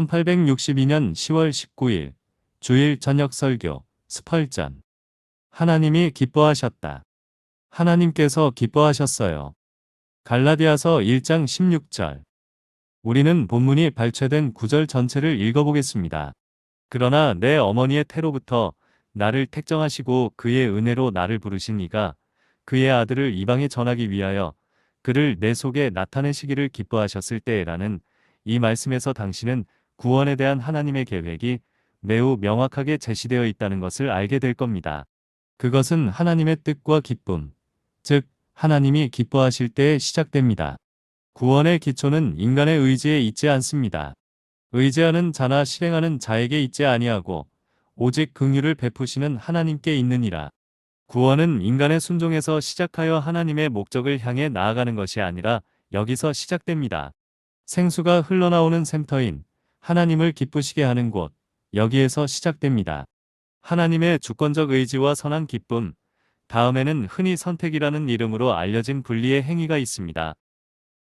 1862년 10월 19일 주일 저녁 설교 스펄전. 하나님이 기뻐하셨다. 하나님께서 기뻐하셨어요. 갈라디아서 1장 16절. 우리는 본문이 발췌된 구절 전체를 읽어보겠습니다. 그러나 내 어머니의 태로부터 나를 택정하시고 그의 은혜로 나를 부르신 이가 그의 아들을 이방에 전하기 위하여 그를 내 속에 나타내시기를 기뻐하셨을 때에라는 이 말씀에서 당신은 구원에 대한 하나님의 계획이 매우 명확하게 제시되어 있다는 것을 알게 될 겁니다. 그것은 하나님의 뜻과 기쁨, 즉 하나님이 기뻐하실 때에 시작됩니다. 구원의 기초는 인간의 의지에 있지 않습니다. 의지하는 자나 실행하는 자에게 있지 아니하고 오직 긍휼을 베푸시는 하나님께 있느니라. 구원은 인간의 순종에서 시작하여 하나님의 목적을 향해 나아가는 것이 아니라 여기서 시작됩니다. 생수가 흘러나오는 샘터인 하나님을 기쁘시게 하는 곳, 여기에서 시작됩니다. 하나님의 주권적 의지와 선한 기쁨, 다음에는 흔히 선택이라는 이름으로 알려진 분리의 행위가 있습니다.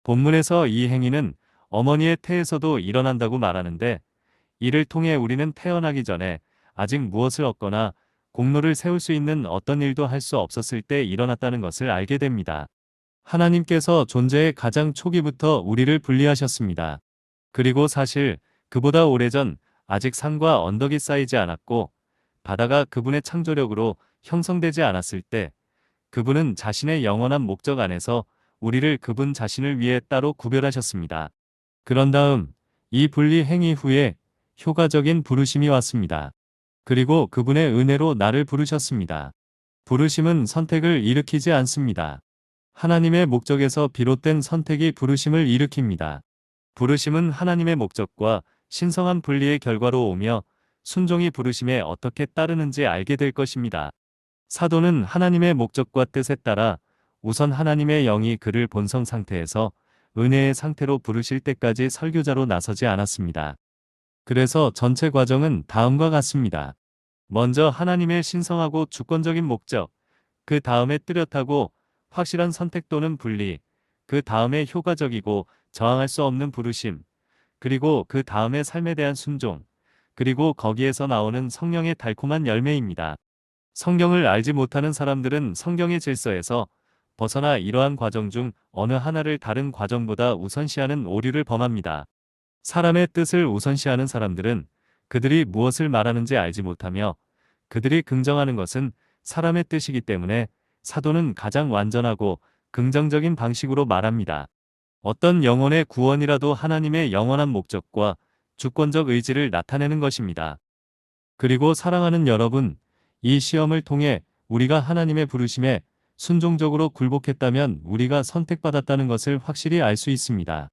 본문에서 이 행위는 어머니의 태에서도 일어난다고 말하는데 이를 통해 우리는 태어나기 전에 아직 무엇을 얻거나 공로를 세울 수 있는 어떤 일도 할 수 없었을 때 일어났다는 것을 알게 됩니다. 하나님께서 존재의 가장 초기부터 우리를 분리하셨습니다. 그리고 사실 그보다 오래전 아직 산과 언덕이 쌓이지 않았고 바다가 그분의 창조력으로 형성되지 않았을 때 그분은 자신의 영원한 목적 안에서 우리를 그분 자신을 위해 따로 구별하셨습니다. 그런 다음 이 분리 행위 후에 효과적인 부르심이 왔습니다. 그리고 그분의 은혜로 나를 부르셨습니다. 부르심은 선택을 일으키지 않습니다. 하나님의 목적에서 비롯된 선택이 부르심을 일으킵니다. 부르심은 하나님의 목적과 신성한 분리의 결과로 오며 순종이 부르심에 어떻게 따르는지 알게 될 것입니다. 사도는 하나님의 목적과 뜻에 따라 우선 하나님의 영이 그를 본성 상태에서 은혜의 상태로 부르실 때까지 설교자로 나서지 않았습니다. 그래서 전체 과정은 다음과 같습니다. 먼저 하나님의 신성하고 주권적인 목적, 그 다음에 뚜렷하고 확실한 선택 또는 분리, 그 다음에 효과적이고 저항할 수 없는 부르심, 그리고 그 다음에 삶에 대한 순종, 그리고 거기에서 나오는 성령의 달콤한 열매입니다. 성경을 알지 못하는 사람들은 성경의 질서에서 벗어나 이러한 과정 중 어느 하나를 다른 과정보다 우선시하는 오류를 범합니다. 사람의 뜻을 우선시하는 사람들은 그들이 무엇을 말하는지 알지 못하며 그들이 긍정하는 것은 사람의 뜻이기 때문에 사도는 가장 완전하고 긍정적인 방식으로 말합니다. 어떤 영혼의 구원이라도 하나님의 영원한 목적과 주권적 의지를 나타내는 것입니다. 그리고 사랑하는 여러분, 이 시험을 통해 우리가 하나님의 부르심에 순종적으로 굴복했다면 우리가 선택받았다는 것을 확실히 알 수 있습니다.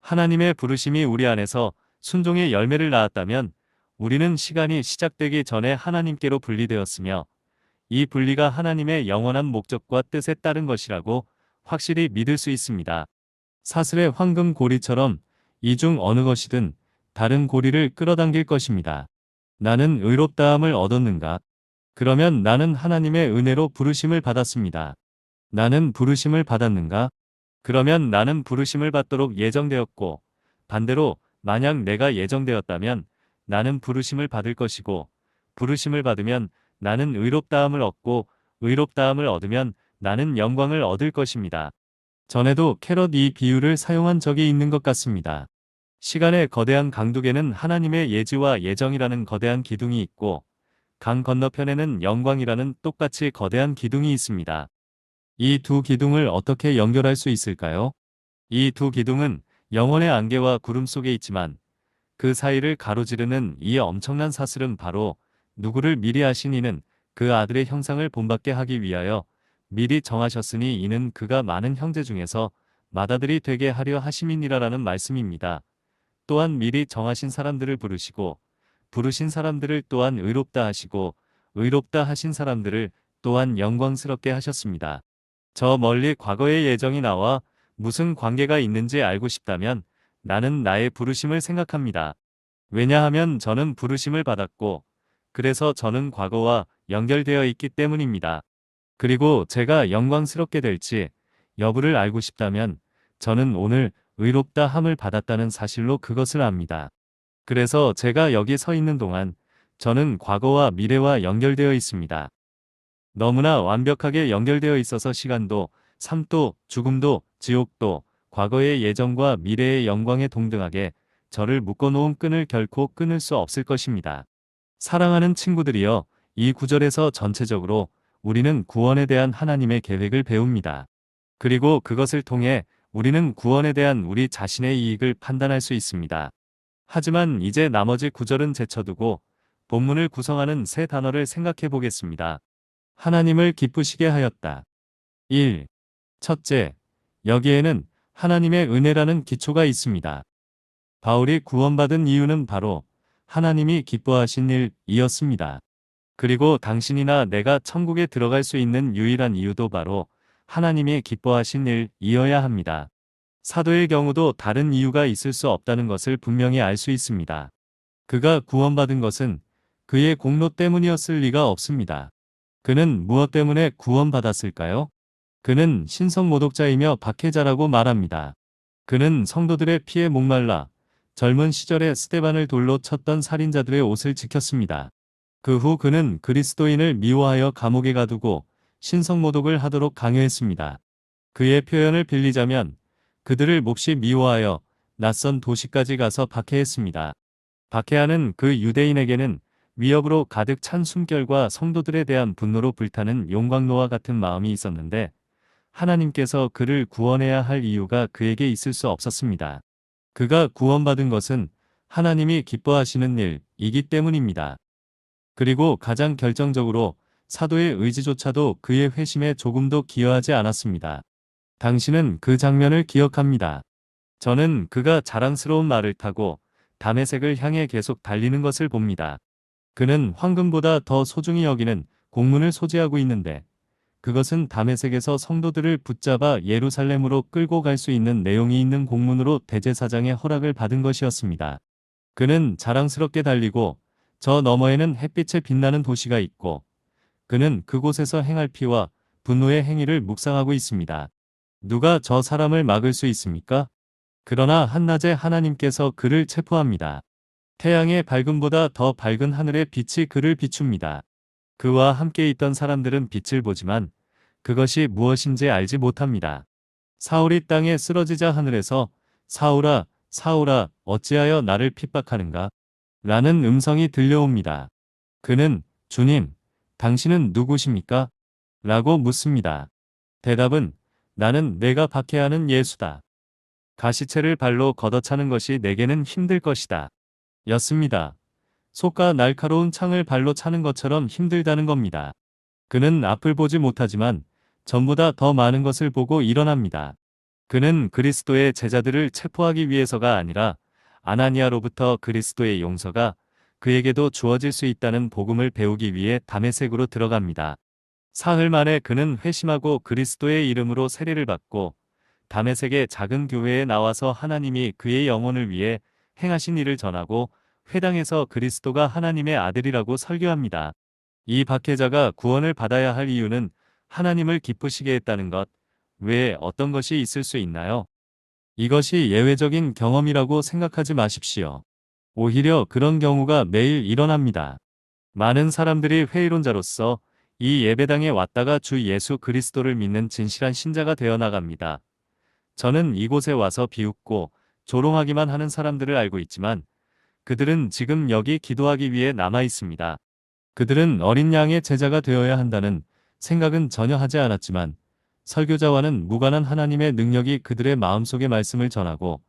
하나님의 부르심이 우리 안에서 순종의 열매를 낳았다면 우리는 시간이 시작되기 전에 하나님께로 분리되었으며 이 분리가 하나님의 영원한 목적과 뜻에 따른 것이라고 확실히 믿을 수 있습니다. 사슬의 황금 고리처럼 이 중 어느 것이든 다른 고리를 끌어당길 것입니다. 나는 의롭다함을 얻었는가? 그러면 나는 하나님의 은혜로 부르심을 받았습니다. 나는 부르심을 받았는가? 그러면 나는 부르심을 받도록 예정되었고 반대로 만약 내가 예정되었다면 나는 부르심을 받을 것이고 부르심을 받으면 나는 의롭다함을 얻고 의롭다함을 얻으면 나는 영광을 얻을 것입니다. 전에도 캐럿 이 비유를 사용한 적이 있는 것 같습니다. 시간의 거대한 강둑에는 하나님의 예지와 예정이라는 거대한 기둥이 있고 강 건너편에는 영광이라는 똑같이 거대한 기둥이 있습니다. 이 두 기둥을 어떻게 연결할 수 있을까요? 이 두 기둥은 영혼의 안개와 구름 속에 있지만 그 사이를 가로지르는 이 엄청난 사슬은 바로 누구를 미리 하신 이는 그 아들의 형상을 본받게 하기 위하여 미리 정하셨으니 이는 그가 많은 형제 중에서 맏아들이 되게 하려 하심이니라라는 말씀입니다. 또한 미리 정하신 사람들을 부르시고 부르신 사람들을 또한 의롭다 하시고 의롭다 하신 사람들을 또한 영광스럽게 하셨습니다. 저 멀리 과거의 예정이 나와 무슨 관계가 있는지 알고 싶다면 나는 나의 부르심을 생각합니다. 왜냐하면 저는 부르심을 받았고 그래서 저는 과거와 연결되어 있기 때문입니다. 그리고 제가 영광스럽게 될지 여부를 알고 싶다면 저는 오늘 의롭다 함을 받았다는 사실로 그것을 압니다. 그래서 제가 여기 서 있는 동안 저는 과거와 미래와 연결되어 있습니다. 너무나 완벽하게 연결되어 있어서 시간도, 삶도, 죽음도, 지옥도, 과거의 예정과 미래의 영광에 동등하게 저를 묶어놓은 끈을 결코 끊을 수 없을 것입니다. 사랑하는 친구들이여, 이 구절에서 전체적으로 우리는 구원에 대한 하나님의 계획을 배웁니다. 그리고 그것을 통해 우리는 구원에 대한 우리 자신의 이익을 판단할 수 있습니다. 하지만 이제 나머지 구절은 제쳐두고 본문을 구성하는 세 단어를 생각해 보겠습니다. 하나님을 기쁘시게 하였다. 1. 첫째, 여기에는 하나님의 은혜라는 기초가 있습니다. 바울이 구원받은 이유는 바로 하나님이 기뻐하신 일이었습니다. 그리고 당신이나 내가 천국에 들어갈 수 있는 유일한 이유도 바로 하나님이 기뻐하신 일이어야 합니다. 사도의 경우도 다른 이유가 있을 수 없다는 것을 분명히 알 수 있습니다. 그가 구원받은 것은 그의 공로 때문이었을 리가 없습니다. 그는 무엇 때문에 구원받았을까요? 그는 신성모독자이며 박해자라고 말합니다. 그는 성도들의 피에 목말라 젊은 시절에 스데반을 돌로 쳤던 살인자들의 옷을 지켰습니다. 그 후 그는 그리스도인을 미워하여 감옥에 가두고 신성모독을 하도록 강요했습니다. 그의 표현을 빌리자면 그들을 몹시 미워하여 낯선 도시까지 가서 박해했습니다. 박해하는 그 유대인에게는 위협으로 가득 찬 숨결과 성도들에 대한 분노로 불타는 용광로와 같은 마음이 있었는데 하나님께서 그를 구원해야 할 이유가 그에게 있을 수 없었습니다. 그가 구원받은 것은 하나님이 기뻐하시는 일이기 때문입니다. 그리고 가장 결정적으로 사도의 의지조차도 그의 회심에 조금도 기여하지 않았습니다. 당신은 그 장면을 기억합니다. 저는 그가 자랑스러운 말을 타고 다메섹을 향해 계속 달리는 것을 봅니다. 그는 황금보다 더 소중히 여기는 공문을 소지하고 있는데 그것은 다메섹에서 성도들을 붙잡아 예루살렘으로 끌고 갈 수 있는 내용이 있는 공문으로 대제사장의 허락을 받은 것이었습니다. 그는 자랑스럽게 달리고 저 너머에는 햇빛에 빛나는 도시가 있고 그는 그곳에서 행할 피와 분노의 행위를 묵상하고 있습니다. 누가 저 사람을 막을 수 있습니까? 그러나 한낮에 하나님께서 그를 체포합니다. 태양의 밝음보다 더 밝은 하늘의 빛이 그를 비춥니다. 그와 함께 있던 사람들은 빛을 보지만 그것이 무엇인지 알지 못합니다. 사울이 땅에 쓰러지자 하늘에서 사울아, 사울아, 어찌하여 나를 핍박하는가? 라는 음성이 들려옵니다. 그는 주님, 당신은 누구십니까? 라고 묻습니다. 대답은 나는 내가 박해하는 예수다. 가시체를 발로 걷어차는 것이 내게는 힘들 것이다. 였습니다. 솥과 날카로운 창을 발로 차는 것처럼 힘들다는 겁니다. 그는 앞을 보지 못하지만 전보다 더 많은 것을 보고 일어납니다. 그는 그리스도의 제자들을 체포하기 위해서가 아니라 아나니아로부터 그리스도의 용서가 그에게도 주어질 수 있다는 복음을 배우기 위해 다메섹으로 들어갑니다. 사흘 만에 그는 회심하고 그리스도의 이름으로 세례를 받고 다메섹의 작은 교회에 나와서 하나님이 그의 영혼을 위해 행하신 일을 전하고 회당에서 그리스도가 하나님의 아들이라고 설교합니다. 이 박해자가 구원을 받아야 할 이유는 하나님을 기쁘시게 했다는 것 외에 어떤 것이 있을 수 있나요? 이것이 예외적인 경험이라고 생각하지 마십시오. 오히려 그런 경우가 매일 일어납니다. 많은 사람들이 회의론자로서 이 예배당에 왔다가 주 예수 그리스도를 믿는 진실한 신자가 되어 나갑니다. 저는 이곳에 와서 비웃고 조롱하기만 하는 사람들을 알고 있지만 그들은 지금 여기 기도하기 위해 남아 있습니다. 그들은 어린 양의 제자가 되어야 한다는 생각은 전혀 하지 않았지만 설교자와는 무관한 하나님의 능력이 그들의 마음속의 말씀을 전하고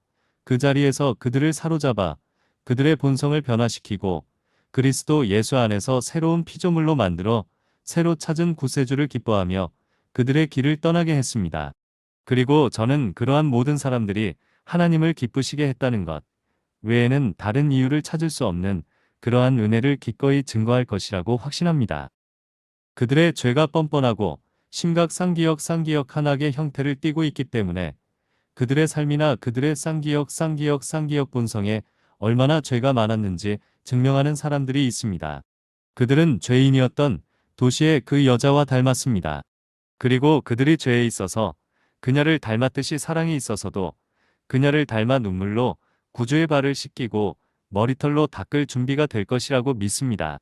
그 자리에서 그들을 사로잡아 그들의 본성을 변화시키고 그리스도 예수 안에서 새로운 피조물로 만들어 새로 찾은 구세주를 기뻐하며 그들의 길을 떠나게 했습니다. 그리고 저는 그러한 모든 사람들이 하나님을 기쁘시게 했다는 것 외에는 다른 이유를 찾을 수 없는 그러한 은혜를 기꺼이 증거할 것이라고 확신합니다. 그들의 죄가 뻔뻔하고 심각 쌍기역 한악의 형태를 띠고 있기 때문에 그들의 삶이나 그들의 쌍기역 본성에 얼마나 죄가 많았는지 증명하는 사람들이 있습니다. 그들은 죄인이었던 도시의 그 여자와 닮았습니다. 그리고 그들이 죄에 있어서 그녀를 닮았듯이 사랑이 있어서도 그녀를 닮아 눈물로 구주의 발을 씻기고 머리털로 닦을 준비가 될 것이라고 믿습니다.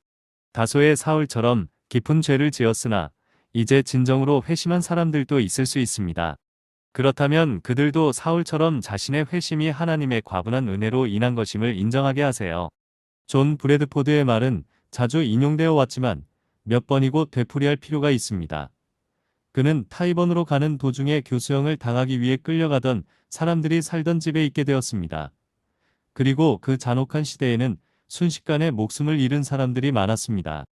다소의 사울처럼 깊은 죄를 지었으나 이제 진정으로 회심한 사람들도 있을 수 있습니다. 그렇다면 그들도 사울처럼 자신의 회심이 하나님의 과분한 은혜로 인한 것임을 인정하게 하세요. 존 브래드포드의 말은 자주 인용되어 왔지만 몇 번이고 되풀이할 필요가 있습니다. 그는 타이번으로 가는 도중에 교수형을 당하기 위해 끌려가던 사람들이 살던 집에 있게 되었습니다. 그리고 그 잔혹한 시대에는 순식간에 목숨을 잃은 사람들이 많았습니다.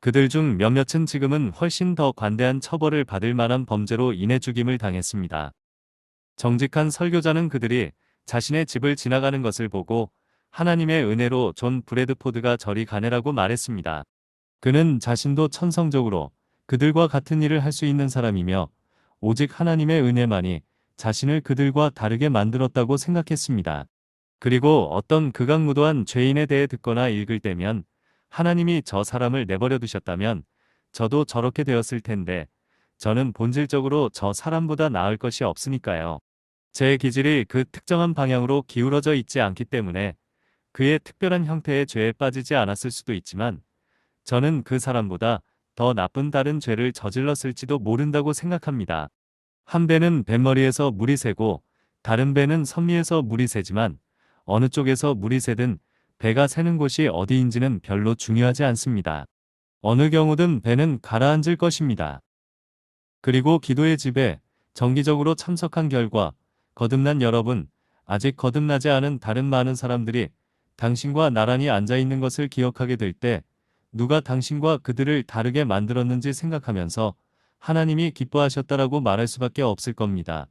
그들 중 몇몇은 지금은 훨씬 더 관대한 처벌을 받을 만한 범죄로 인해 죽임을 당했습니다. 정직한 설교자는 그들이 자신의 집을 지나가는 것을 보고 하나님의 은혜로 존 브래드포드가 저리 가네라고 말했습니다. 그는 자신도 천성적으로 그들과 같은 일을 할 수 있는 사람이며 오직 하나님의 은혜만이 자신을 그들과 다르게 만들었다고 생각했습니다. 그리고 어떤 극악무도한 죄인에 대해 듣거나 읽을 때면 하나님이 저 사람을 내버려 두셨다면 저도 저렇게 되었을 텐데 저는 본질적으로 저 사람보다 나을 것이 없으니까요. 제 기질이 그 특정한 방향으로 기울어져 있지 않기 때문에 그의 특별한 형태의 죄에 빠지지 않았을 수도 있지만 저는 그 사람보다 더 나쁜 다른 죄를 저질렀을지도 모른다고 생각합니다. 한 배는 뱃머리에서 물이 새고 다른 배는 선미에서 물이 새지만 어느 쪽에서 물이 새든 배가 새는 곳이 어디인지는 별로 중요하지 않습니다. 어느 경우든 배는 가라앉을 것입니다. 그리고 기도의 집에 정기적으로 참석한 결과 거듭난 여러분, 아직 거듭나지 않은 다른 많은 사람들이 당신과 나란히 앉아있는 것을 기억하게 될 때 누가 당신과 그들을 다르게 만들었는지 생각하면서 하나님이 기뻐하셨다라고 말할 수밖에 없을 겁니다.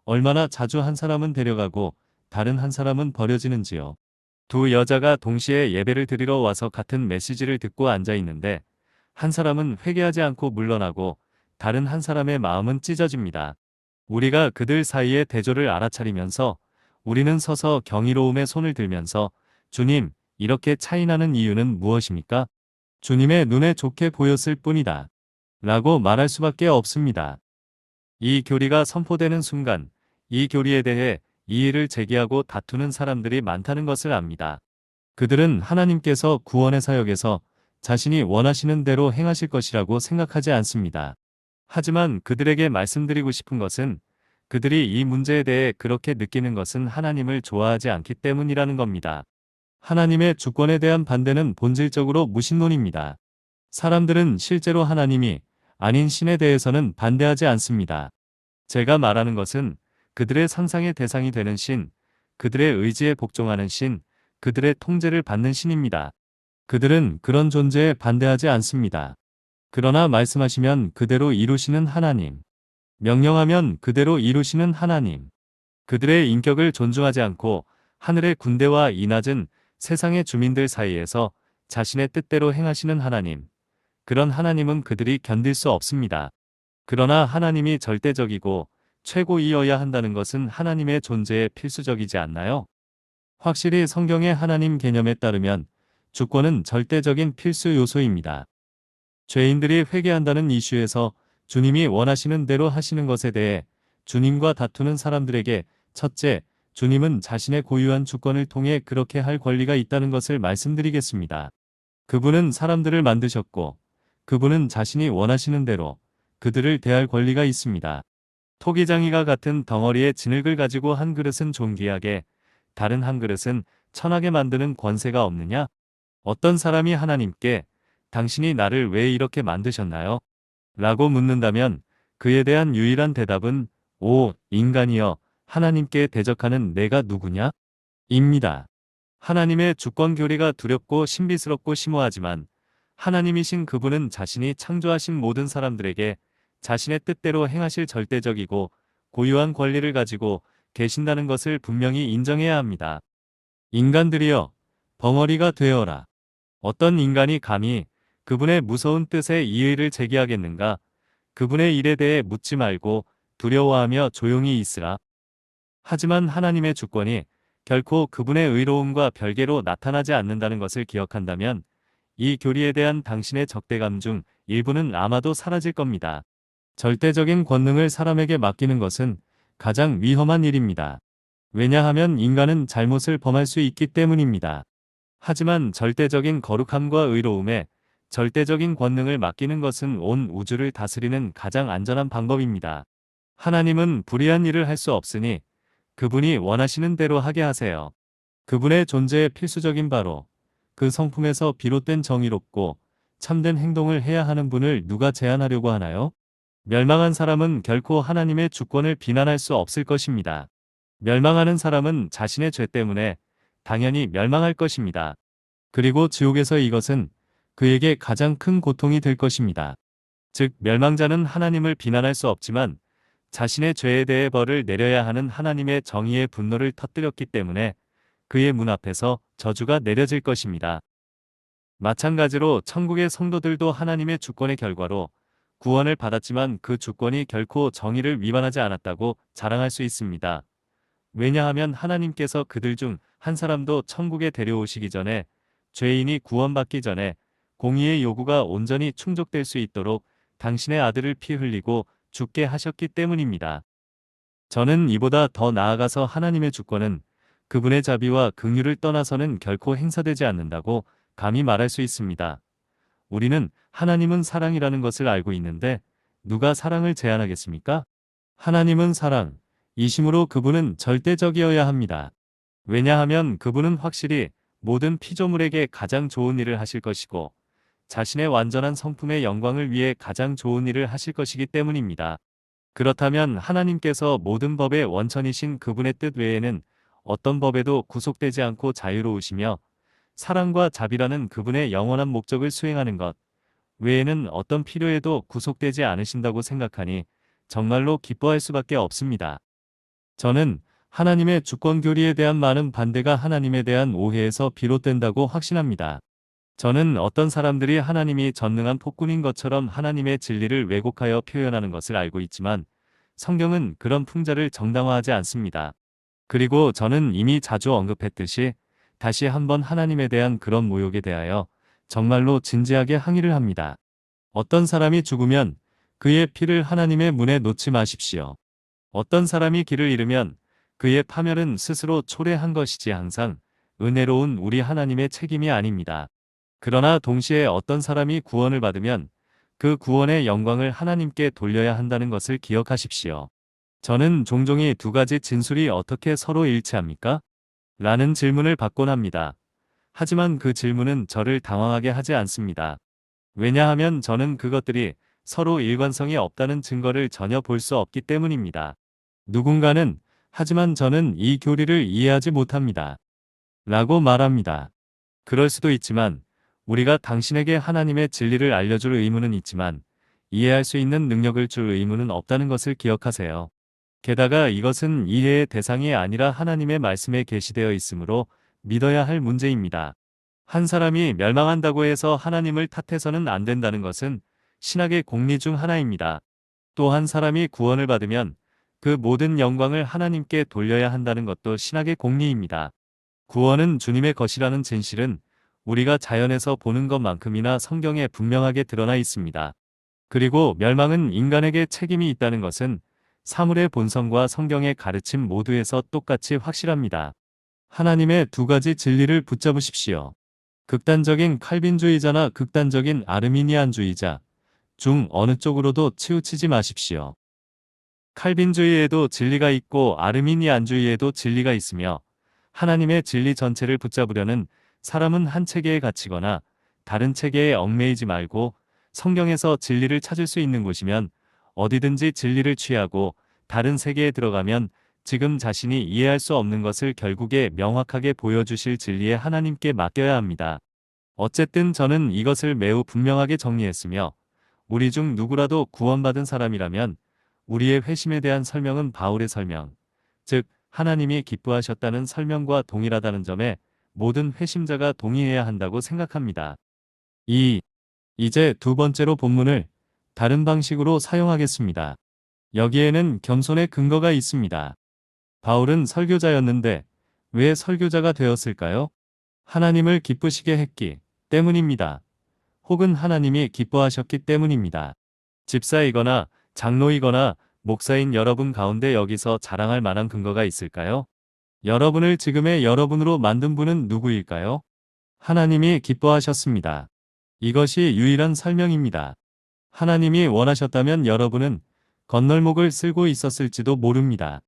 얼마나 자주 한 사람은 데려가고 다른 한 사람은 버려지는지요. 두 여자가 동시에 예배를 드리러 와서 같은 메시지를 듣고 앉아있는데 한 사람은 회개하지 않고 물러나고 다른 한 사람의 마음은 찢어집니다. 우리가 그들 사이의 대조를 알아차리면서 우리는 서서 경이로움에 손을 들면서 주님, 이렇게 차이나는 이유는 무엇입니까? 주님의 눈에 좋게 보였을 뿐이다. 라고 말할 수밖에 없습니다. 이 교리가 선포되는 순간 이 교리에 대해 이의를 제기하고 다투는 사람들이 많다는 것을 압니다. 그들은 하나님께서 구원의 사역에서 자신이 원하시는 대로 행하실 것이라고 생각하지 않습니다. 하지만 그들에게 말씀드리고 싶은 것은 그들이 이 문제에 대해 그렇게 느끼는 것은 하나님을 좋아하지 않기 때문이라는 겁니다. 하나님의 주권에 대한 반대는 본질적으로 무신론입니다. 사람들은 실제로 하나님이 아닌 신에 대해서는 반대하지 않습니다. 제가 말하는 것은 그들의 상상의 대상이 되는 신, 그들의 의지에 복종하는 신, 그들의 통제를 받는 신입니다. 그들은 그런 존재에 반대하지 않습니다. 그러나 말씀하시면 그대로 이루시는 하나님, 명령하면 그대로 이루시는 하나님, 그들의 인격을 존중하지 않고 하늘의 군대와 이 낮은 세상의 주민들 사이에서 자신의 뜻대로 행하시는 하나님, 그런 하나님은 그들이 견딜 수 없습니다. 그러나 하나님이 절대적이고 최고이어야 한다는 것은 하나님의 존재에 필수적이지 않나요? 확실히 성경의 하나님 개념에 따르면 주권은 절대적인 필수 요소입니다. 죄인들이 회개한다는 이슈에서 주님이 원하시는 대로 하시는 것에 대해 주님과 다투는 사람들에게 첫째, 주님은 자신의 고유한 주권을 통해 그렇게 할 권리가 있다는 것을 말씀드리겠습니다. 그분은 사람들을 만드셨고 그분은 자신이 원하시는 대로 그들을 대할 권리가 있습니다. 토기장이가 같은 덩어리의 진흙을 가지고 한 그릇은 존귀하게, 다른 한 그릇은 천하게 만드는 권세가 없느냐? 어떤 사람이 하나님께 당신이 나를 왜 이렇게 만드셨나요? 라고 묻는다면 그에 대한 유일한 대답은 오, 인간이여, 하나님께 대적하는 내가 누구냐? 입니다. 하나님의 주권 교리가 두렵고 신비스럽고 심오하지만 하나님이신 그분은 자신이 창조하신 모든 사람들에게 자신의 뜻대로 행하실 절대적이고 고유한 권리를 가지고 계신다는 것을 분명히 인정해야 합니다. 인간들이여, 벙어리가 되어라. 어떤 인간이 감히 그분의 무서운 뜻에 이의를 제기하겠는가? 그분의 일에 대해 묻지 말고 두려워하며 조용히 있으라. 하지만 하나님의 주권이 결코 그분의 의로움과 별개로 나타나지 않는다는 것을 기억한다면 이 교리에 대한 당신의 적대감 중 일부는 아마도 사라질 겁니다. 절대적인 권능을 사람에게 맡기는 것은 가장 위험한 일입니다. 왜냐하면 인간은 잘못을 범할 수 있기 때문입니다. 하지만 절대적인 거룩함과 의로움에 절대적인 권능을 맡기는 것은 온 우주를 다스리는 가장 안전한 방법입니다. 하나님은 불의한 일을 할 수 없으니 그분이 원하시는 대로 하게 하세요. 그분의 존재의 필수적인 바로 그 성품에서 비롯된 정의롭고 참된 행동을 해야 하는 분을 누가 제한하려고 하나요? 멸망한 사람은 결코 하나님의 주권을 비난할 수 없을 것입니다. 멸망하는 사람은 자신의 죄 때문에 당연히 멸망할 것입니다. 그리고 지옥에서 이것은 그에게 가장 큰 고통이 될 것입니다. 즉, 멸망자는 하나님을 비난할 수 없지만 자신의 죄에 대해 벌을 내려야 하는 하나님의 정의의 분노를 터뜨렸기 때문에 그의 문 앞에서 저주가 내려질 것입니다. 마찬가지로 천국의 성도들도 하나님의 주권의 결과로 구원을 받았지만 그 주권이 결코 정의를 위반하지 않았다고 자랑할 수 있습니다. 왜냐하면 하나님께서 그들 중 한 사람도 천국에 데려오시기 전에 죄인이 구원받기 전에 공의의 요구가 온전히 충족될 수 있도록 당신의 아들을 피 흘리고 죽게 하셨기 때문입니다. 저는 이보다 더 나아가서 하나님의 주권은 그분의 자비와 긍휼을 떠나서는 결코 행사되지 않는다고 감히 말할 수 있습니다. 우리는 하나님은 사랑이라는 것을 알고 있는데 누가 사랑을 제한하겠습니까? 하나님은 사랑, 이심으로 그분은 절대적이어야 합니다. 왜냐하면 그분은 확실히 모든 피조물에게 가장 좋은 일을 하실 것이고 자신의 완전한 성품의 영광을 위해 가장 좋은 일을 하실 것이기 때문입니다. 그렇다면 하나님께서 모든 법의 원천이신 그분의 뜻 외에는 어떤 법에도 구속되지 않고 자유로우시며 사랑과 자비라는 그분의 영원한 목적을 수행하는 것 외에는 어떤 필요에도 구속되지 않으신다고 생각하니 정말로 기뻐할 수밖에 없습니다. 저는 하나님의 주권 교리에 대한 많은 반대가 하나님에 대한 오해에서 비롯된다고 확신합니다. 저는 어떤 사람들이 하나님이 전능한 폭군인 것처럼 하나님의 진리를 왜곡하여 표현하는 것을 알고 있지만 성경은 그런 풍자를 정당화하지 않습니다. 그리고 저는 이미 자주 언급했듯이 다시 한번 하나님에 대한 그런 모욕에 대하여 정말로 진지하게 항의를 합니다. 어떤 사람이 죽으면 그의 피를 하나님의 문에 놓지 마십시오. 어떤 사람이 길을 잃으면 그의 파멸은 스스로 초래한 것이지 항상 은혜로운 우리 하나님의 책임이 아닙니다. 그러나 동시에 어떤 사람이 구원을 받으면 그 구원의 영광을 하나님께 돌려야 한다는 것을 기억하십시오. 저는 종종 이 두 가지 진술이 어떻게 서로 일치합니까? 라는 질문을 받곤 합니다. 하지만 그 질문은 저를 당황하게 하지 않습니다. 왜냐하면 저는 그것들이 서로 일관성이 없다는 증거를 전혀 볼 수 없기 때문입니다. 누군가는 하지만 저는 이 교리를 이해하지 못합니다. 라고 말합니다. 그럴 수도 있지만 우리가 당신에게 하나님의 진리를 알려줄 의무는 있지만 이해할 수 있는 능력을 줄 의무는 없다는 것을 기억하세요. 게다가 이것은 이해의 대상이 아니라 하나님의 말씀에 게시되어 있으므로 믿어야 할 문제입니다. 한 사람이 멸망한다고 해서 하나님을 탓해서는 안 된다는 것은 신학의 공리 중 하나입니다. 또 한 사람이 구원을 받으면 그 모든 영광을 하나님께 돌려야 한다는 것도 신학의 공리입니다. 구원은 주님의 것이라는 진실은 우리가 자연에서 보는 것만큼이나 성경에 분명하게 드러나 있습니다. 그리고 멸망은 인간에게 책임이 있다는 것은 사물의 본성과 성경의 가르침 모두에서 똑같이 확실합니다. 하나님의 두 가지 진리를 붙잡으십시오. 극단적인 칼빈주의자나 극단적인 아르미니안주의자 중 어느 쪽으로도 치우치지 마십시오. 칼빈주의에도 진리가 있고 아르미니안주의에도 진리가 있으며 하나님의 진리 전체를 붙잡으려는 사람은 한 체계에 갇히거나 다른 체계에 얽매이지 말고 성경에서 진리를 찾을 수 있는 곳이면 어디든지 진리를 취하고 다른 세계에 들어가면 지금 자신이 이해할 수 없는 것을 결국에 명확하게 보여주실 진리에 하나님께 맡겨야 합니다. 어쨌든 저는 이것을 매우 분명하게 정리했으며 우리 중 누구라도 구원받은 사람이라면 우리의 회심에 대한 설명은 바울의 설명, 즉 하나님이 기뻐하셨다는 설명과 동일하다는 점에 모든 회심자가 동의해야 한다고 생각합니다. 이제 두 번째로 본문을 다른 방식으로 사용하겠습니다. 여기에는 겸손의 근거가 있습니다. 바울은 설교자였는데 왜 설교자가 되었을까요? 하나님을 기쁘시게 했기 때문입니다. 혹은 하나님이 기뻐하셨기 때문입니다. 집사이거나 장로이거나 목사인 여러분 가운데 여기서 자랑할 만한 근거가 있을까요? 여러분을 지금의 여러분으로 만든 분은 누구일까요? 하나님이 기뻐하셨습니다. 이것이 유일한 설명입니다. 하나님이 원하셨다면 여러분은 건널목을 쓸고 있었을지도 모릅니다.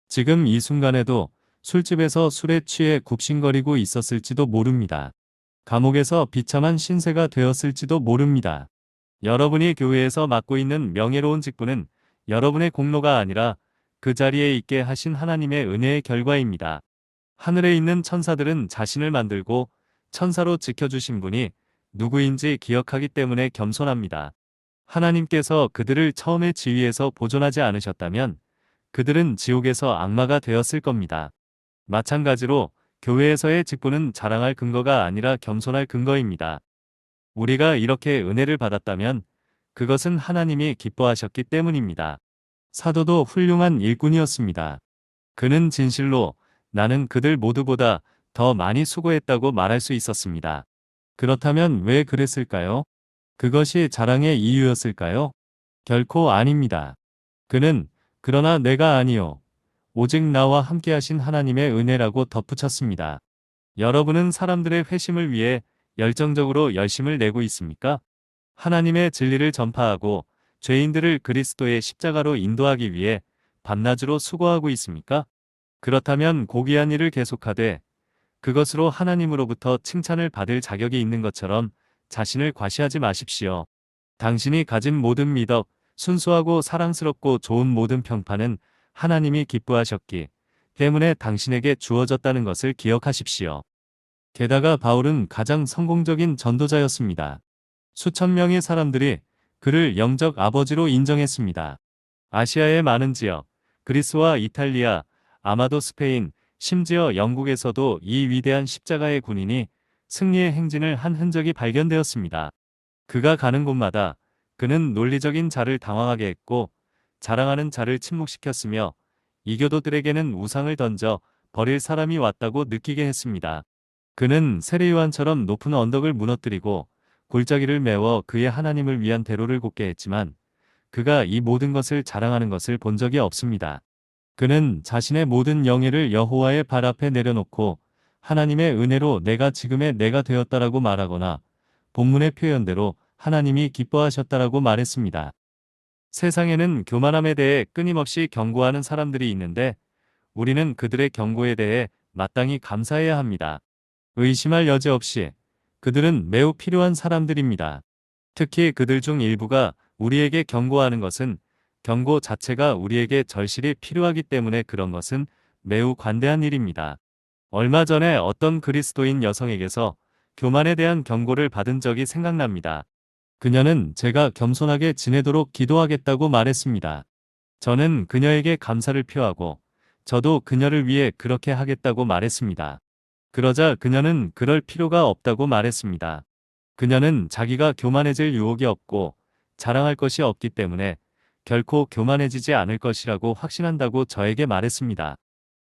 지금 이 순간에도 술집에서 술에 취해 굽신거리고 있었을지도 모릅니다. 감옥에서 비참한 신세가 되었을지도 모릅니다. 여러분이 교회에서 맡고 있는 명예로운 직분은 여러분의 공로가 아니라 그 자리에 있게 하신 하나님의 은혜의 결과입니다. 하늘에 있는 천사들은 자신을 만들고 천사로 지켜주신 분이 누구인지 기억하기 때문에 겸손합니다. 하나님께서 그들을 처음에 지위에서 보존하지 않으셨다면 그들은 지옥에서 악마가 되었을 겁니다. 마찬가지로 교회에서의 직분은 자랑할 근거가 아니라 겸손할 근거입니다. 우리가 이렇게 은혜를 받았다면 그것은 하나님이 기뻐하셨기 때문입니다. 사도도 훌륭한 일꾼이었습니다. 그는 진실로 나는 그들 모두보다 더 많이 수고했다고 말할 수 있었습니다. 그렇다면 왜 그랬을까요? 그것이 자랑의 이유였을까요? 결코 아닙니다. 그는 그러나 내가 아니요 오직 나와 함께하신 하나님의 은혜라고 덧붙였습니다. 여러분은 사람들의 회심을 위해 열정적으로 열심을 내고 있습니까? 하나님의 진리를 전파하고 죄인들을 그리스도의 십자가로 인도하기 위해 밤낮으로 수고하고 있습니까? 그렇다면 고귀한 일을 계속하되 그것으로 하나님으로부터 칭찬을 받을 자격이 있는 것처럼 자신을 과시하지 마십시오. 당신이 가진 모든 미덕, 순수하고 사랑스럽고 좋은 모든 평판은 하나님이 기뻐하셨기 때문에 당신에게 주어졌다는 것을 기억하십시오. 게다가 바울은 가장 성공적인 전도자였습니다. 수천 명의 사람들이 그를 영적 아버지로 인정했습니다. 아시아의 많은 지역, 그리스와 이탈리아, 아마도 스페인, 심지어 영국에서도 이 위대한 십자가의 군인이 승리의 행진을 한 흔적이 발견되었습니다. 그가 가는 곳마다 그는 논리적인 자를 당황하게 했고 자랑하는 자를 침묵시켰으며 이교도들에게는 우상을 던져 버릴 사람이 왔다고 느끼게 했습니다. 그는 세례요한처럼 높은 언덕을 무너뜨리고 골짜기를 메워 그의 하나님을 위한 대로를 곱게 했지만 그가 이 모든 것을 자랑하는 것을 본 적이 없습니다. 그는 자신의 모든 영예를 여호와의 발 앞에 내려놓고 하나님의 은혜로 내가 지금의 내가 되었다라고 말하거나 본문의 표현대로 하나님이 기뻐하셨다라고 말했습니다. 세상에는 교만함에 대해 끊임없이 경고하는 사람들이 있는데 우리는 그들의 경고에 대해 마땅히 감사해야 합니다. 의심할 여지 없이 그들은 매우 필요한 사람들입니다. 특히 그들 중 일부가 우리에게 경고하는 것은 경고 자체가 우리에게 절실히 필요하기 때문에 그런 것은 매우 관대한 일입니다. 얼마 전에 어떤 그리스도인 여성에게서 교만에 대한 경고를 받은 적이 생각납니다. 그녀는 제가 겸손하게 지내도록 기도하겠다고 말했습니다. 저는 그녀에게 감사를 표하고 저도 그녀를 위해 그렇게 하겠다고 말했습니다. 그러자 그녀는 그럴 필요가 없다고 말했습니다. 그녀는 자기가 교만해질 유혹이 없고 자랑할 것이 없기 때문에 결코 교만해지지 않을 것이라고 확신한다고 저에게 말했습니다.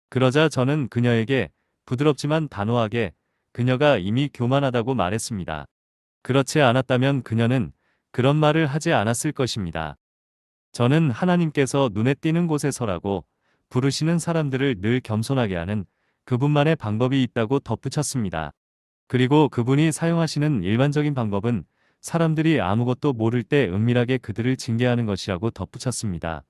그러자 저는 그녀에게 부드럽지만 단호하게 그녀가 이미 교만하다고 말했습니다. 그렇지 않았다면 그녀는 그런 말을 하지 않았을 것입니다. 저는 하나님께서 눈에 띄는 곳에 서라고 부르시는 사람들을 늘 겸손하게 하는 그분만의 방법이 있다고 덧붙였습니다. 그리고 그분이 사용하시는 일반적인 방법은 사람들이 아무것도 모를 때 은밀하게 그들을 징계하는 것이라고 덧붙였습니다.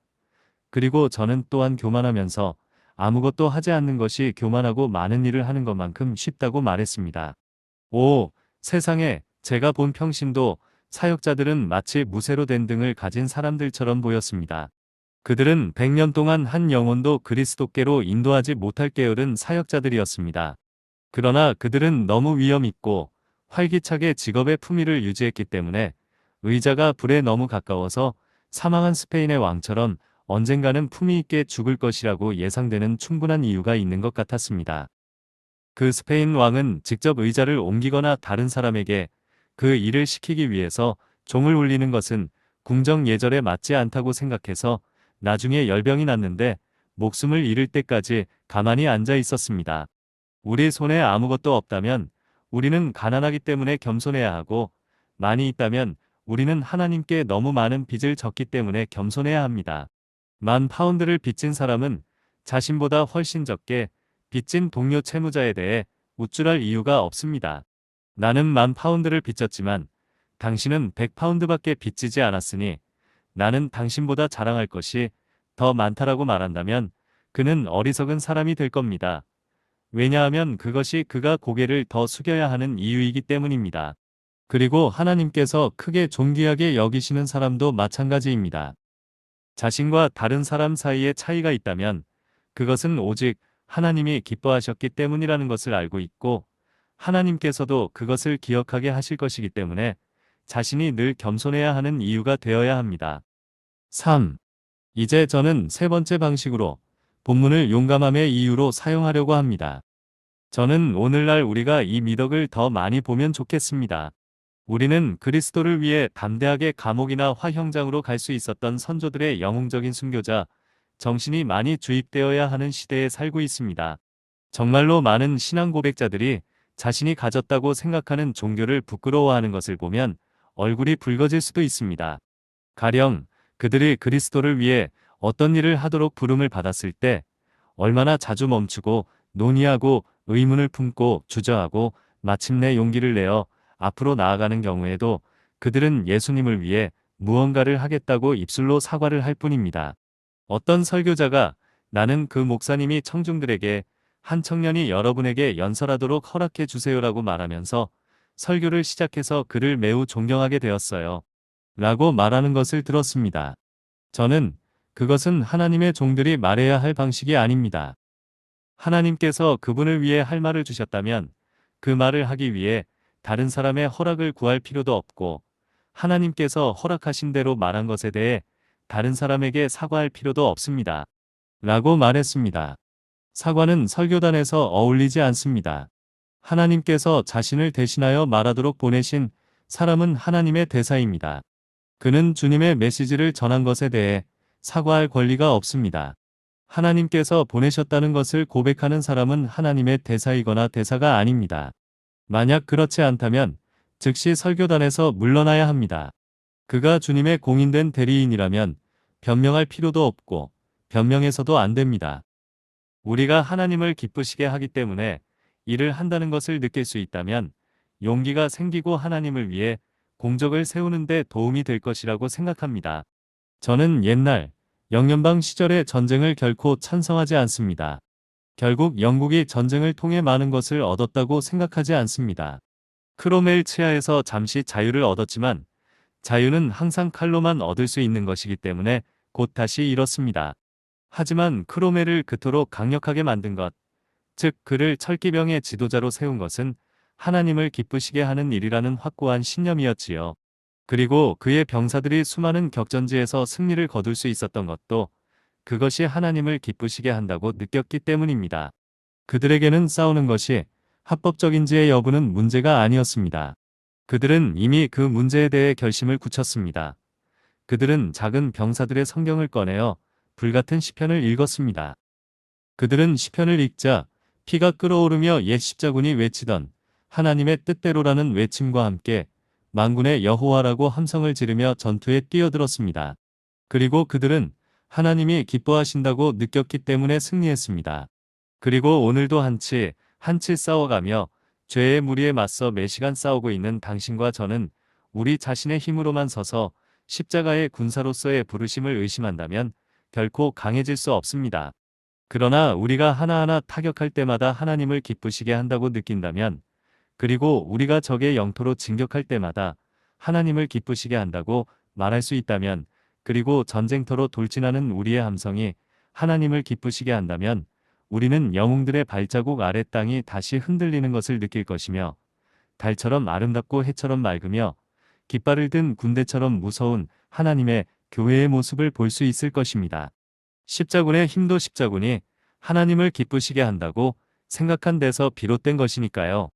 그리고 저는 또한 교만하면서 아무것도 하지 않는 것이 교만하고 많은 일을 하는 것만큼 쉽다고 말했습니다. 오, 세상에 제가 본 평신도 사역자들은 마치 무쇠로 된 등을 가진 사람들처럼 보였습니다. 그들은 100년 동안 한 영혼도 그리스도께로 인도하지 못할 게으른 사역자들이었습니다. 그러나 그들은 너무 위험 있고 활기차게 직업의 품위를 유지했기 때문에 의자가 불에 너무 가까워서 사망한 스페인의 왕처럼 언젠가는 품위 있게 죽을 것이라고 예상되는 충분한 이유가 있는 것 같았습니다. 그 스페인 왕은 직접 의자를 옮기거나 다른 사람에게 그 일을 시키기 위해서 종을 울리는 것은 궁정 예절에 맞지 않다고 생각해서 나중에 열병이 났는데 목숨을 잃을 때까지 가만히 앉아 있었습니다. 우리 손에 아무것도 없다면 우리는 가난하기 때문에 겸손해야 하고 많이 있다면 우리는 하나님께 너무 많은 빚을 졌기 때문에 겸손해야 합니다. 10,000파운드를 빚진 사람은 자신보다 훨씬 적게 빚진 동료 채무자에 대해 우쭐할 이유가 없습니다. 나는 10,000파운드를 빚졌지만 당신은 100파운드밖에 빚지지 않았으니 나는 당신보다 자랑할 것이 더 많다라고 말한다면 그는 어리석은 사람이 될 겁니다. 왜냐하면 그것이 그가 고개를 더 숙여야 하는 이유이기 때문입니다. 그리고 하나님께서 크게 존귀하게 여기시는 사람도 마찬가지입니다. 자신과 다른 사람 사이에 차이가 있다면 그것은 오직 하나님이 기뻐하셨기 때문이라는 것을 알고 있고 하나님께서도 그것을 기억하게 하실 것이기 때문에 자신이 늘 겸손해야 하는 이유가 되어야 합니다. 3. 이제 저는 세 번째 방식으로 본문을 용감함의 이유로 사용하려고 합니다. 저는 오늘날 우리가 이 미덕을 더 많이 보면 좋겠습니다. 우리는 그리스도를 위해 담대하게 감옥이나 화형장으로 갈 수 있었던 선조들의 영웅적인 순교자, 정신이 많이 주입되어야 하는 시대에 살고 있습니다. 정말로 많은 신앙 고백자들이 자신이 가졌다고 생각하는 종교를 부끄러워하는 것을 보면 얼굴이 붉어질 수도 있습니다. 가령 그들이 그리스도를 위해 어떤 일을 하도록 부름을 받았을 때 얼마나 자주 멈추고 논의하고 의문을 품고 주저하고 마침내 용기를 내어 앞으로 나아가는 경우에도 그들은 예수님을 위해 무언가를 하겠다고 입술로 사과를 할 뿐입니다. 어떤 설교자가 나는 그 목사님이 청중들에게 한 청년이 여러분에게 연설하도록 허락해 주세요라고 말하면서 설교를 시작해서 그를 매우 존경하게 되었어요. 라고 말하는 것을 들었습니다. 저는 그것은 하나님의 종들이 말해야 할 방식이 아닙니다. 하나님께서 그분을 위해 할 말을 주셨다면 그 말을 하기 위해 다른 사람의 허락을 구할 필요도 없고 하나님께서 허락하신 대로 말한 것에 대해 다른 사람에게 사과할 필요도 없습니다. 라고 말했습니다. 사과는 설교단에서 어울리지 않습니다. 하나님께서 자신을 대신하여 말하도록 보내신 사람은 하나님의 대사입니다. 그는 주님의 메시지를 전한 것에 대해 사과할 권리가 없습니다. 하나님께서 보내셨다는 것을 고백하는 사람은 하나님의 대사이거나 대사가 아닙니다. 만약 그렇지 않다면 즉시 설교단에서 물러나야 합니다. 그가 주님의 공인된 대리인이라면 변명할 필요도 없고 변명해서도 안 됩니다. 우리가 하나님을 기쁘시게 하기 때문에 일을 한다는 것을 느낄 수 있다면 용기가 생기고 하나님을 위해 공적을 세우는 데 도움이 될 것이라고 생각합니다. 저는 옛날 영연방 시절의 전쟁을 결코 찬성하지 않습니다. 결국 영국이 전쟁을 통해 많은 것을 얻었다고 생각하지 않습니다. 크로멜 치하에서 잠시 자유를 얻었지만 자유는 항상 칼로만 얻을 수 있는 것이기 때문에 곧 다시 잃었습니다. 하지만 크로멜을 그토록 강력하게 만든 것, 즉 그를 철기병의 지도자로 세운 것은 하나님을 기쁘시게 하는 일이라는 확고한 신념이었지요. 그리고 그의 병사들이 수많은 격전지에서 승리를 거둘 수 있었던 것도 그것이 하나님을 기쁘시게 한다고 느꼈기 때문입니다. 그들에게는 싸우는 것이 합법적인지의 여부는 문제가 아니었습니다. 그들은 이미 그 문제에 대해 결심을 굳혔습니다. 그들은 작은 병사들의 성경을 꺼내어 불같은 시편을 읽었습니다. 그들은 시편을 읽자 피가 끓어오르며 옛 십자군이 외치던 하나님의 뜻대로라는 외침과 함께 만군의 여호와라고 함성을 지르며 전투에 뛰어들었습니다. 그리고 그들은 하나님이 기뻐하신다고 느꼈기 때문에 승리했습니다. 그리고 오늘도 한치 싸워가며 죄의 무리에 맞서 매시간 싸우고 있는 당신과 저는 우리 자신의 힘으로만 서서 십자가의 군사로서의 부르심을 의심한다면 결코 강해질 수 없습니다. 그러나 우리가 하나하나 타격할 때마다 하나님을 기쁘시게 한다고 느낀다면, 그리고 우리가 적의 영토로 진격할 때마다 하나님을 기쁘시게 한다고 말할 수 있다면, 그리고 전쟁터로 돌진하는 우리의 함성이 하나님을 기쁘시게 한다면 우리는 영웅들의 발자국 아래 땅이 다시 흔들리는 것을 느낄 것이며 달처럼 아름답고 해처럼 맑으며 깃발을 든 군대처럼 무서운 하나님의 교회의 모습을 볼 수 있을 것입니다. 십자군의 힘도 십자군이 하나님을 기쁘시게 한다고 생각한 데서 비롯된 것이니까요.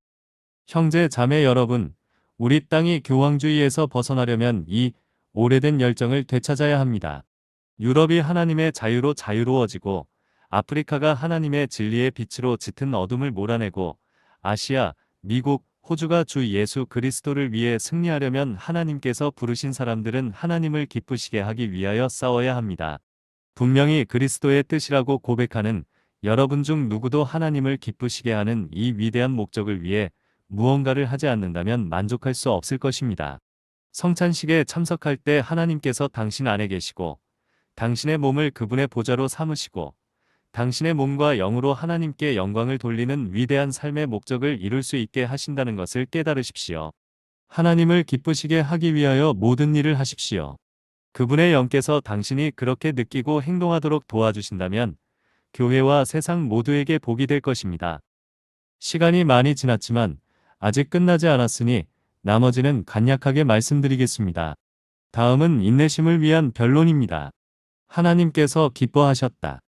형제 자매 여러분, 우리 땅이 교황주의에서 벗어나려면 이 오래된 열정을 되찾아야 합니다. 유럽이 하나님의 자유로 자유로워지고 아프리카가 하나님의 진리의 빛으로 짙은 어둠을 몰아내고 아시아, 미국, 호주가 주 예수 그리스도를 위해 승리하려면 하나님께서 부르신 사람들은 하나님을 기쁘시게 하기 위하여 싸워야 합니다. 분명히 그리스도의 뜻이라고 고백하는 여러분 중 누구도 하나님을 기쁘시게 하는 이 위대한 목적을 위해 무언가를 하지 않는다면 만족할 수 없을 것입니다. 성찬식에 참석할 때 하나님께서 당신 안에 계시고 당신의 몸을 그분의 보좌로 삼으시고 당신의 몸과 영으로 하나님께 영광을 돌리는 위대한 삶의 목적을 이룰 수 있게 하신다는 것을 깨달으십시오. 하나님을 기쁘시게 하기 위하여 모든 일을 하십시오. 그분의 영께서 당신이 그렇게 느끼고 행동하도록 도와주신다면 교회와 세상 모두에게 복이 될 것입니다. 시간이 많이 지났지만 아직 끝나지 않았으니 나머지는 간략하게 말씀드리겠습니다. 다음은 인내심을 위한 변론입니다. 하나님께서 기뻐하셨다.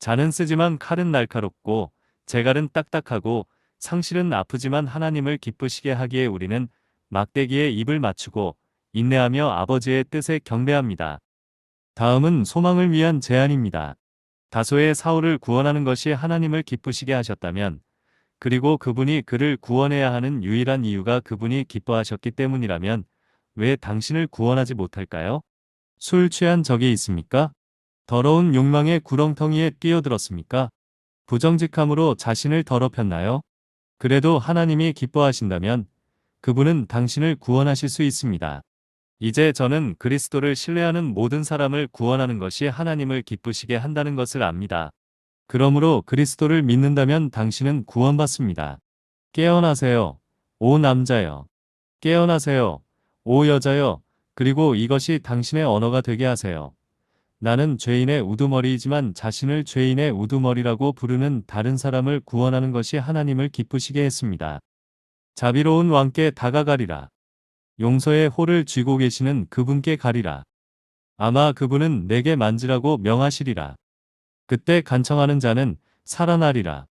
잔은 쓰지만 칼은 날카롭고 제갈은 딱딱하고 상실은 아프지만 하나님을 기쁘시게 하기에 우리는 막대기에 입을 맞추고 인내하며 아버지의 뜻에 경배합니다. 다음은 소망을 위한 제안입니다. 다소의 사울을 구원하는 것이 하나님을 기쁘시게 하셨다면 그리고 그분이 그를 구원해야 하는 유일한 이유가 그분이 기뻐하셨기 때문이라면 왜 당신을 구원하지 못할까요? 술 취한 적이 있습니까? 더러운 욕망의 구렁텅이에 뛰어들었습니까? 부정직함으로 자신을 더럽혔나요? 그래도 하나님이 기뻐하신다면 그분은 당신을 구원하실 수 있습니다. 이제 저는 그리스도를 신뢰하는 모든 사람을 구원하는 것이 하나님을 기쁘시게 한다는 것을 압니다. 그러므로 그리스도를 믿는다면 당신은 구원받습니다. 깨어나세요. 오 남자여. 깨어나세요. 오 여자여. 그리고 이것이 당신의 언어가 되게 하세요. 나는 죄인의 우두머리이지만 자신을 죄인의 우두머리라고 부르는 다른 사람을 구원하는 것이 하나님을 기쁘시게 했습니다. 자비로운 왕께 다가가리라. 용서의 홀을 쥐고 계시는 그분께 가리라. 아마 그분은 내게 만지라고 명하시리라. 그때 간청하는 자는 살아나리라.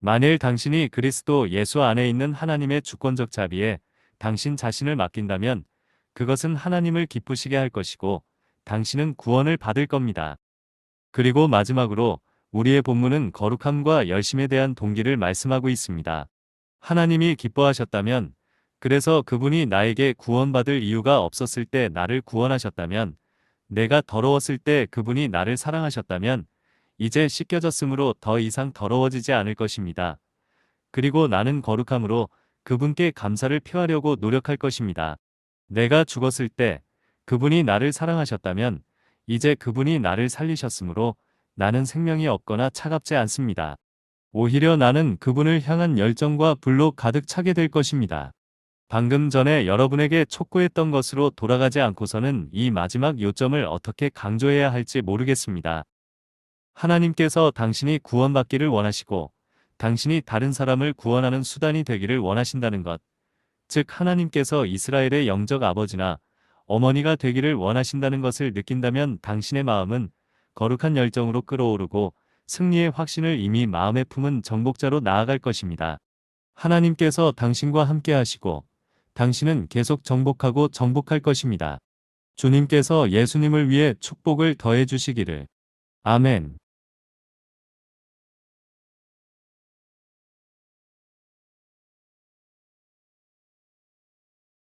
만일 당신이 그리스도 예수 안에 있는 하나님의 주권적 자비에 당신 자신을 맡긴다면 그것은 하나님을 기쁘시게 할 것이고 당신은 구원을 받을 겁니다. 그리고 마지막으로 우리의 본문은 거룩함과 열심에 대한 동기를 말씀하고 있습니다. 하나님이 기뻐하셨다면, 그래서 그분이 나에게 구원받을 이유가 없었을 때 나를 구원하셨다면, 내가 더러웠을 때 그분이 나를 사랑하셨다면 이제 씻겨졌으므로 더 이상 더러워지지 않을 것입니다. 그리고 나는 거룩함으로 그분께 감사를 표하려고 노력할 것입니다. 내가 죽었을 때 그분이 나를 사랑하셨다면 이제 그분이 나를 살리셨으므로 나는 생명이 없거나 차갑지 않습니다. 오히려 나는 그분을 향한 열정과 불로 가득 차게 될 것입니다. 방금 전에 여러분에게 촉구했던 것으로 돌아가지 않고서는 이 마지막 요점을 어떻게 강조해야 할지 모르겠습니다. 하나님께서 당신이 구원받기를 원하시고 당신이 다른 사람을 구원하는 수단이 되기를 원하신다는 것, 즉 하나님께서 이스라엘의 영적 아버지나 어머니가 되기를 원하신다는 것을 느낀다면 당신의 마음은 거룩한 열정으로 끓어오르고 승리의 확신을 이미 마음에 품은 정복자로 나아갈 것입니다. 하나님께서 당신과 함께 하시고 당신은 계속 정복하고 정복할 것입니다. 주님께서 예수님을 위해 축복을 더해 주시기를. 아멘.